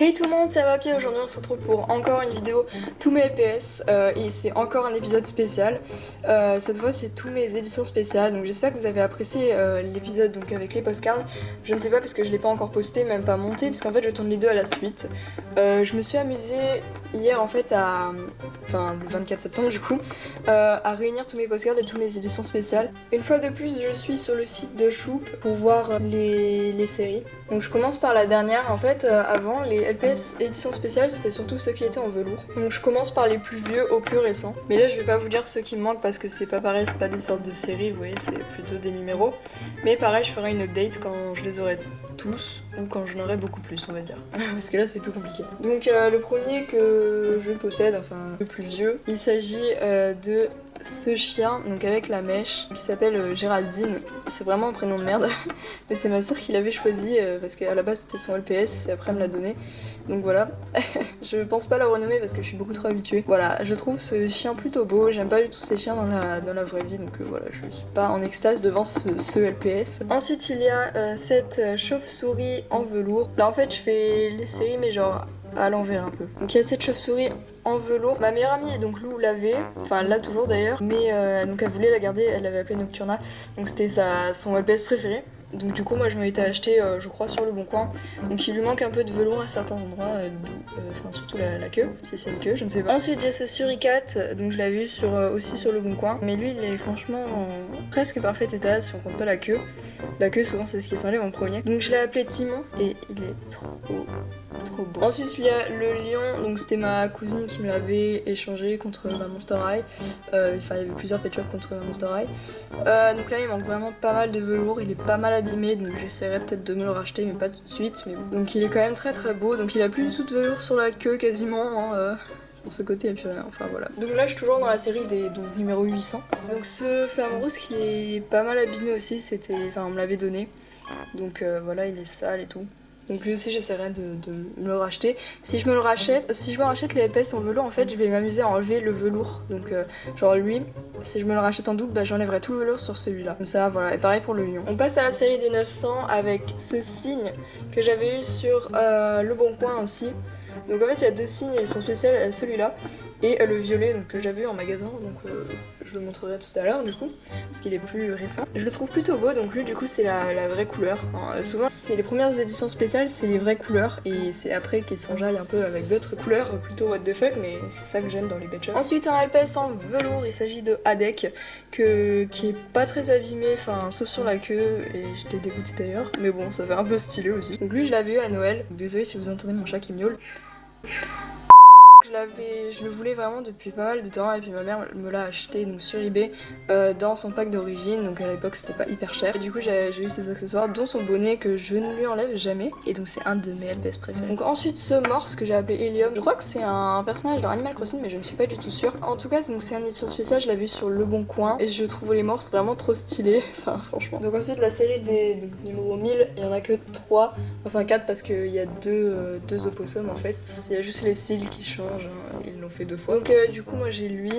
Hey tout le monde, c'est Papy. Aujourd'hui on se retrouve pour encore une vidéo tous mes LPS et c'est encore un épisode spécial. Cette fois c'est tous mes éditions spéciales, donc j'espère que vous avez apprécié l'épisode donc avec les postcards. Je ne sais pas parce que je l'ai pas encore posté, même pas monté, parce qu'en fait je tourne les deux à la suite. Je me suis amusée hier en fait enfin le 24 septembre du coup, à réunir tous mes postcards et toutes mes éditions spéciales. Une fois de plus je suis sur le site de Shoop pour voir les séries. Donc je commence par la dernière. En fait avant les LPS éditions spéciales c'était surtout ceux qui étaient en velours. Donc je commence par les plus vieux au plus récents. Mais là je vais pas vous dire ceux qui me manquent parce que c'est pas pareil, c'est pas des sortes de séries, vous voyez, c'est plutôt des numéros. Mais pareil je ferai une update quand je les aurai tous ou quand j'en aurai beaucoup plus on va dire. Parce que là c'est plus compliqué. Donc le premier que je possède, enfin le plus vieux, il s'agit de ce chien, donc avec la mèche, qui s'appelle Géraldine. C'est vraiment un prénom de merde, mais c'est ma soeur qui l'avait choisi parce qu'à la base c'était son LPS et après elle me l'a donné. Donc voilà, je pense pas la renommer parce que je suis beaucoup trop habituée. Voilà, je trouve ce chien plutôt beau, j'aime pas du tout ces chiens dans la vraie vie, donc voilà, je suis pas en extase devant ce LPS. Ensuite il y a cette chauve-souris en velours. Là en fait je fais les séries mais genre à l'envers un peu. Donc il y a cette chauve-souris en velours. Ma meilleure amie donc Lou l'avait, enfin elle l'a toujours d'ailleurs, mais donc elle voulait la garder, elle l'avait appelée Nocturna, donc c'était son LPS préféré. Donc du coup moi je m'en étais acheté je crois sur le bon coin. Donc il lui manque un peu de velours à certains endroits, enfin surtout la queue, si c'est une queue, je ne sais pas. Ensuite j'ai ce Suricat, donc je l'ai vu aussi sur le bon coin. Mais lui il est franchement en presque parfait état si on compte pas la queue. La queue souvent c'est ce qui s'enlève en premier. Donc je l'ai appelé Timon et il est trop beau. Ensuite il y a le lion, donc c'était ma cousine qui me l'avait échangé contre ma Monster High. Enfin il y avait plusieurs pet shops contre ma Monster High. Donc là il manque vraiment pas mal de velours, il est pas mal abîmé, donc j'essaierai peut-être de me le racheter mais pas tout de suite. Mais bon. Donc il est quand même très beau, donc il a plus du tout de velours sur la queue quasiment. Sur ce côté il n'y a plus rien, enfin voilà. Donc là je suis toujours dans la série des numéro 800. Donc ce flamant rose qui est pas mal abîmé aussi, on me l'avait donné. Donc voilà, il est sale et tout. Donc lui aussi j'essaierai de me le racheter. Si je me rachète les LPS en velours, en fait je vais m'amuser à enlever le velours. Donc genre lui, si je me le rachète en double, bah, j'enlèverai tout le velours sur celui-là. Comme ça voilà, et pareil pour le lion. On passe à la série des 900 avec ce signe que j'avais eu sur le bon coin aussi. Donc en fait il y a deux signes, ils sont spéciaux, celui-là et le violet donc, que j'avais eu en magasin, donc je le montrerai tout à l'heure du coup, parce qu'il est plus récent. Je le trouve plutôt beau, donc lui du coup c'est la vraie couleur. Souvent c'est les premières éditions spéciales, c'est les vraies couleurs, et c'est après qu'ils s'enjaillent un peu avec d'autres couleurs, plutôt what the fuck, mais c'est ça que j'aime dans les pet shops. Ensuite un LPS en velours, il s'agit de Hadek, qui est pas très abîmé, enfin sauf sur la queue, et j'étais dégoûtée d'ailleurs, mais bon ça fait un peu stylé aussi. Donc lui je l'avais eu à Noël, désolée si vous entendez mon chat qui miaule. Je le voulais vraiment depuis pas mal de temps et puis ma mère me l'a acheté donc sur eBay dans son pack d'origine, donc à l'époque c'était pas hyper cher. Et du coup j'ai eu ses accessoires dont son bonnet que je ne lui enlève jamais, et donc c'est un de mes LPS préférés. Donc ensuite ce morse que j'ai appelé Helium, je crois que c'est un personnage dans Animal Crossing mais je ne suis pas du tout sûre. En tout cas c'est une édition spéciale, je l'ai vu sur le bon coin et je trouve les morses vraiment trop stylés, enfin franchement. Donc ensuite la série des numéro 1000, il y en a que 3, enfin 4 parce qu'il y a deux opossums en fait, il y a juste les cils qui changent. Ils l'ont fait 2 fois. Donc du coup moi j'ai lui.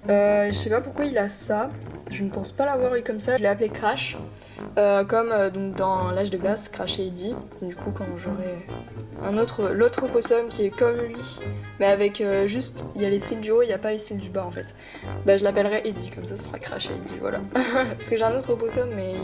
Je sais pas pourquoi il a ça. Je ne pense pas l'avoir eu comme ça. Je l'ai appelé Crash. Comme donc dans l'âge de glace, Crash et Eddie. Du coup quand j'aurai l'autre opossum qui est comme lui, mais avec juste, il y a les cils du haut, il n'y a pas les cils du bas en fait. Bah je l'appellerai Eddie, comme ça fera Crash et Eddie, voilà. Parce que j'ai un autre opossum mais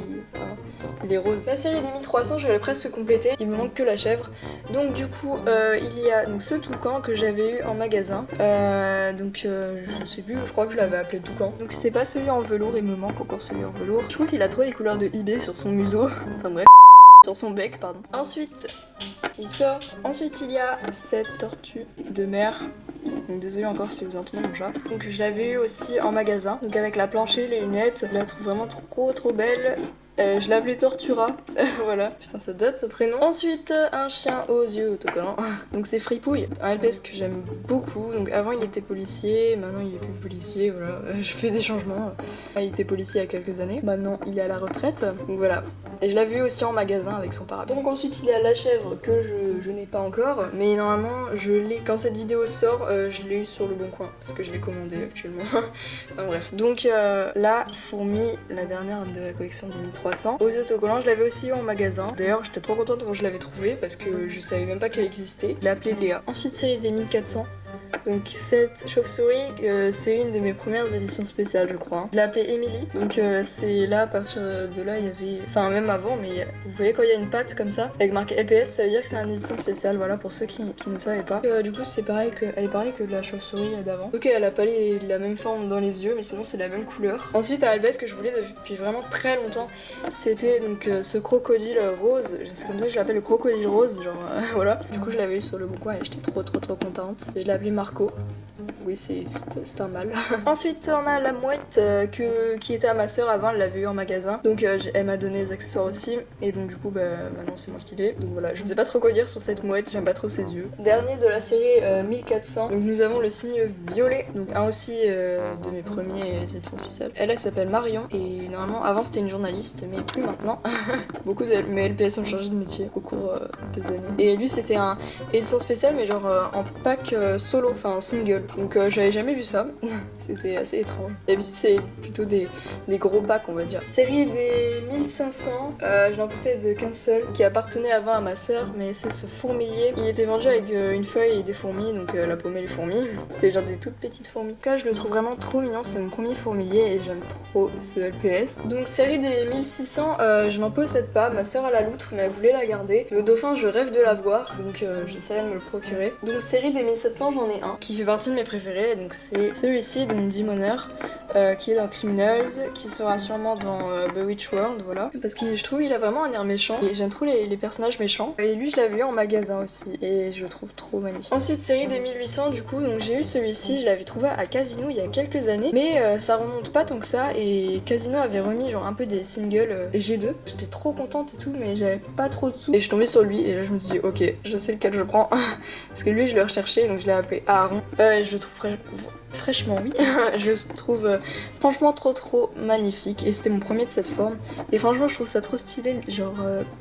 il est rose. La série des 1300 je l'ai presque complétée, il me manque que la chèvre. Donc du coup il y a donc ce toucan que j'avais eu en magasin. Je sais plus, je crois que je l'avais appelé toucan. Donc c'est pas celui en velours, il me manque encore celui en velours. Je trouve qu'il a trop les couleurs de eBay sur son museau. Enfin bref. Sur son bec, pardon. Ensuite il y a cette tortue de mer. Donc désolée encore si vous entendez mon chat. Donc je l'avais eu aussi en magasin. Donc avec la planchée, les lunettes. Je la trouve vraiment trop belle. Je l'appelais Tortura, voilà, putain ça date ce prénom. Ensuite un chien aux yeux autocollants, donc c'est Fripouille, un LPS que j'aime beaucoup. Donc avant il était policier, maintenant il est plus policier, voilà, je fais des changements. Il était policier il y a quelques années, maintenant il est à la retraite, donc voilà. Et je l'avais vu aussi en magasin avec son parapluie. Donc ensuite il y a la chèvre que je n'ai pas encore, mais normalement je l'ai, quand cette vidéo sort, je l'ai eu sur le bon coin, parce que je l'ai commandé actuellement. Enfin bref. Donc la fourmi, la dernière de la collection des 1300. 1300. Aux autocollants, je l'avais aussi eu en magasin. D'ailleurs, j'étais trop contente quand je l'avais trouvé parce que je savais même pas qu'elle existait. Je l'ai appelée Léa. Ensuite, série des 1400. Donc cette chauve-souris, c'est une de mes premières éditions spéciales, je crois. Je l'ai appelée Emily. Donc c'est là, à partir de là, il y avait... Enfin, même avant, mais vous voyez quand il y a une patte comme ça, avec marqué LPS, ça veut dire que c'est une édition spéciale, voilà, pour ceux qui ne savaient pas. Du coup, c'est pareil elle est pareille que la chauve-souris d'avant. Ok, elle a pas la même forme dans les yeux, mais sinon c'est la même couleur. Ensuite, un LPS que je voulais depuis vraiment très longtemps, c'était donc ce crocodile rose. C'est comme ça que je l'appelle, le crocodile rose, genre voilà. Du coup, je l'avais eu sur le bon coin et j'étais trop contente. Et je l'ai appelé Marco. Oui, c'est un mâle. Ensuite, on a la mouette qui était à ma soeur avant, elle l'avait eu en magasin. Donc, elle m'a donné les accessoires aussi. Et donc, du coup, maintenant, c'est moi qui l'ai. Donc, voilà, je ne sais pas trop quoi dire sur cette mouette, j'aime pas trop ses yeux. Dernier de la série 1400. Donc, nous avons le signe violet. Donc, un aussi de mes premiers éditions spéciales. Elle s'appelle Marion. Et normalement, avant, c'était une journaliste, mais plus maintenant. Beaucoup de mes LPS ont changé de métier au cours des années. Et lui, c'était un édition spéciale, mais genre en pack solo, enfin single. Donc j'avais jamais vu ça, c'était assez étrange. D'habitude c'est plutôt des gros packs on va dire. Série des 1500, je n'en possède qu'un seul qui appartenait avant à ma soeur, mais c'est ce fourmilier. Il était vendu avec une feuille et des fourmis, donc elle a paumé les fourmis. C'était genre des toutes petites fourmis. En tout cas je le trouve vraiment trop mignon, c'est mon premier fourmilier et j'aime trop ce LPS. Donc série des 1600, je n'en possède pas, ma soeur a la loutre mais elle voulait la garder. Le dauphin je rêve de l'avoir, donc j'essaierai de me le procurer. Donc série des 1700 j'en ai un qui fait partie de mes préférés, donc c'est celui-ci, donc Demoner, qui est dans Criminals, qui sera sûrement dans Bewitched World, voilà. Parce que je trouve qu'il a vraiment un air méchant, et j'aime trop les personnages méchants. Et lui je l'avais eu en magasin aussi, et je le trouve trop magnifique. Ensuite série des 1800 du coup, donc j'ai eu celui-ci, je l'avais trouvé à Casino il y a quelques années, mais ça remonte pas tant que ça, et Casino avait remis genre un peu des singles G2. J'étais trop contente et tout, mais j'avais pas trop de sous. Et je suis tombée sur lui, et là je me suis dit ok, je sais lequel je prends, parce que lui je l'ai recherché, donc je l'ai appelé Aaron. Je le trouve fraîchement oui. Je le trouve franchement trop magnifique et c'était mon premier de cette forme et franchement je trouve ça trop stylé, genre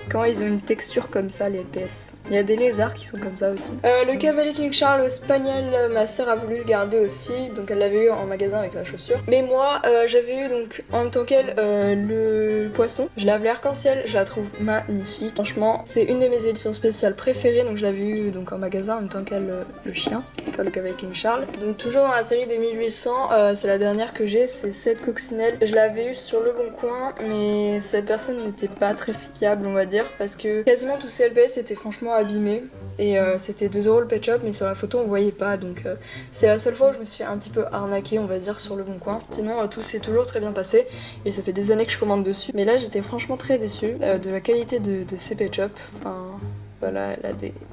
quand ils ont une texture comme ça les LPS. Il y a des lézards qui sont comme ça aussi. Le cavalier King Charles espagnol, ma soeur a voulu le garder aussi, donc elle l'avait eu en magasin avec la chaussure, mais moi j'avais eu donc en même temps qu'elle le poisson. Je l'ai appelé arc-en-ciel, je la trouve magnifique, franchement c'est une de mes éditions spéciales préférées, donc je l'avais eu donc en magasin en même temps qu'elle le chien, enfin le cavalier King Charles. Donc toujours dans la série des 1800, c'est la dernière que j'ai, c'est cette coccinelle. Je l'avais eu sur le bon coin, mais cette personne n'était pas très fiable on va dire, parce que quasiment tous ces LPS étaient franchement abîmés. Et c'était 2€ le pet shop, mais sur la photo on voyait pas, donc c'est la seule fois où je me suis un petit peu arnaquée on va dire sur le bon coin. Sinon tout s'est toujours très bien passé et ça fait des années que je commande dessus. Mais là j'étais franchement très déçue de la qualité de ces pet shops. Enfin voilà,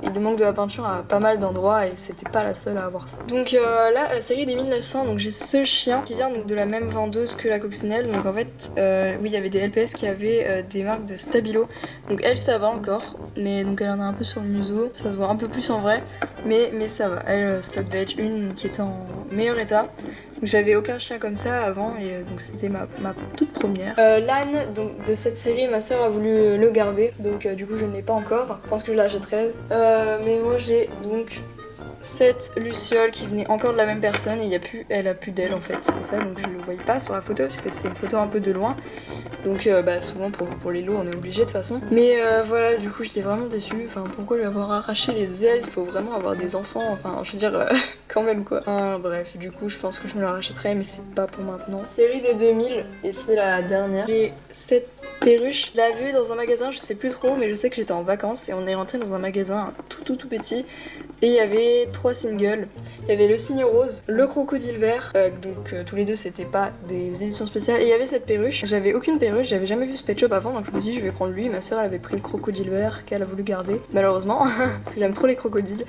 il lui manque de la peinture à pas mal d'endroits et c'était pas la seule à avoir ça. Donc là, la série des 1900, donc j'ai ce chien qui vient donc de la même vendeuse que la coccinelle. Donc en fait, oui, il y avait des LPS qui avaient des marques de Stabilo. Donc elle, ça va encore, mais donc elle en a un peu sur le museau. Ça se voit un peu plus en vrai, mais ça va. Elle, ça devait être une qui était en meilleur état. Donc j'avais aucun chien comme ça avant et donc c'était ma toute première. L'âne donc de cette série, ma soeur a voulu le garder, donc du coup je ne l'ai pas encore. Je pense que je l'achèterai. Mais moi j'ai donc cette luciole qui venait encore de la même personne et elle a plus d'elle en fait, c'est ça, donc je le voyais pas sur la photo puisque c'était une photo un peu de loin, donc souvent pour les lots on est obligé de toute façon, mais voilà, du coup j'étais vraiment déçue, enfin pourquoi lui avoir arraché les ailes, il faut vraiment avoir des enfants, enfin je veux dire quand même quoi. Bref, du coup je pense que je me la rachèterai mais c'est pas pour maintenant. Série des 2000 et c'est la dernière. J'ai cette perruche, je l'avais vue dans un magasin, je sais plus trop, mais je sais que j'étais en vacances et on est rentré dans un magasin tout petit. Et il y avait 3 singles. Il y avait le cygne rose, le crocodile vert, donc tous les deux c'était pas des éditions spéciales. Et il y avait cette perruche. J'avais aucune perruche, j'avais jamais vu ce pet shop avant, donc je me suis dit je vais prendre lui. Ma soeur elle avait pris le crocodile vert qu'elle a voulu garder, malheureusement, parce que j'aime trop les crocodiles.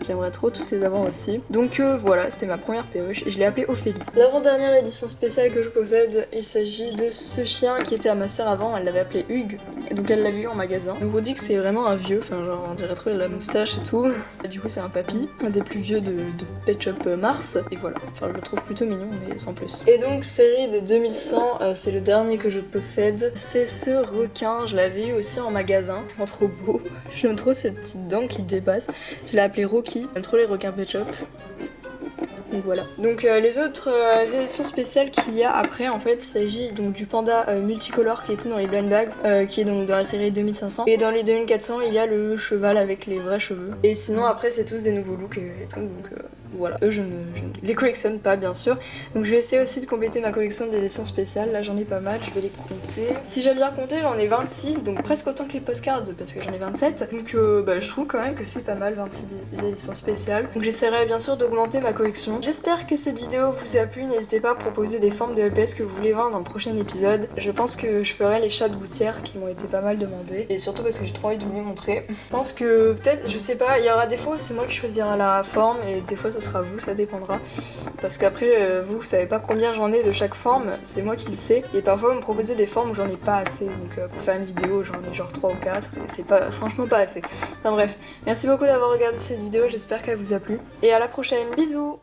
J'aimerais trop tous les avoir aussi. Donc voilà, c'était ma première perruche et je l'ai appelée Ophélie. L'avant-dernière édition spéciale que je possède, il s'agit de ce chien qui était à ma soeur avant, elle l'avait appelé Hugues. Et donc elle l'a vu en magasin. Donc on vous dit que c'est vraiment un vieux, enfin genre on dirait trop la moustache et tout. Et du coup c'est un papy, un des plus vieux de Pet Shop Mars. Et voilà, enfin je le trouve plutôt mignon mais sans plus. Et donc série de 2100, c'est le dernier que je possède. C'est ce requin, je l'avais eu aussi en magasin. Vraiment trop beau. J'aime trop cette petite dent qui dépasse. Je l'ai appelé Rocky. J'aime trop les requins Pet Shop. donc voilà. Donc les autres éditions spéciales qu'il y a après, en fait, il s'agit donc du panda multicolore qui était dans les blind bags, qui est donc dans la série 2500, et dans les 2400 il y a le cheval avec les vrais cheveux. Et sinon après c'est tous des nouveaux looks et tout, donc voilà. Eux je ne les collectionne pas bien sûr, donc je vais essayer aussi de compléter ma collection d'éditions spéciales. Là j'en ai pas mal, je vais les compter. Si j'ai bien compté, j'en ai 26, donc presque autant que les postcards parce que j'en ai 27, donc je trouve quand même que c'est pas mal, 26 éditions spéciales. Donc j'essaierai bien sûr d'augmenter ma collection. J'espère que cette vidéo vous a plu, n'hésitez pas à proposer des formes de LPS que vous voulez voir dans le prochain épisode. Je pense que je ferai les chats de gouttière qui m'ont été pas mal demandés, et surtout parce que j'ai trop envie de vous les montrer. Je pense que peut-être, je sais pas, il y aura des fois c'est moi qui choisirai la forme et des fois ce sera vous, ça dépendra. Parce qu'après vous savez pas combien j'en ai de chaque forme, c'est moi qui le sais, et parfois vous me proposez des formes où j'en ai pas assez, donc pour faire une vidéo j'en ai genre 3 ou 4 et c'est pas franchement pas assez. Enfin bref, merci beaucoup d'avoir regardé cette vidéo, j'espère qu'elle vous a plu et à la prochaine, bisous.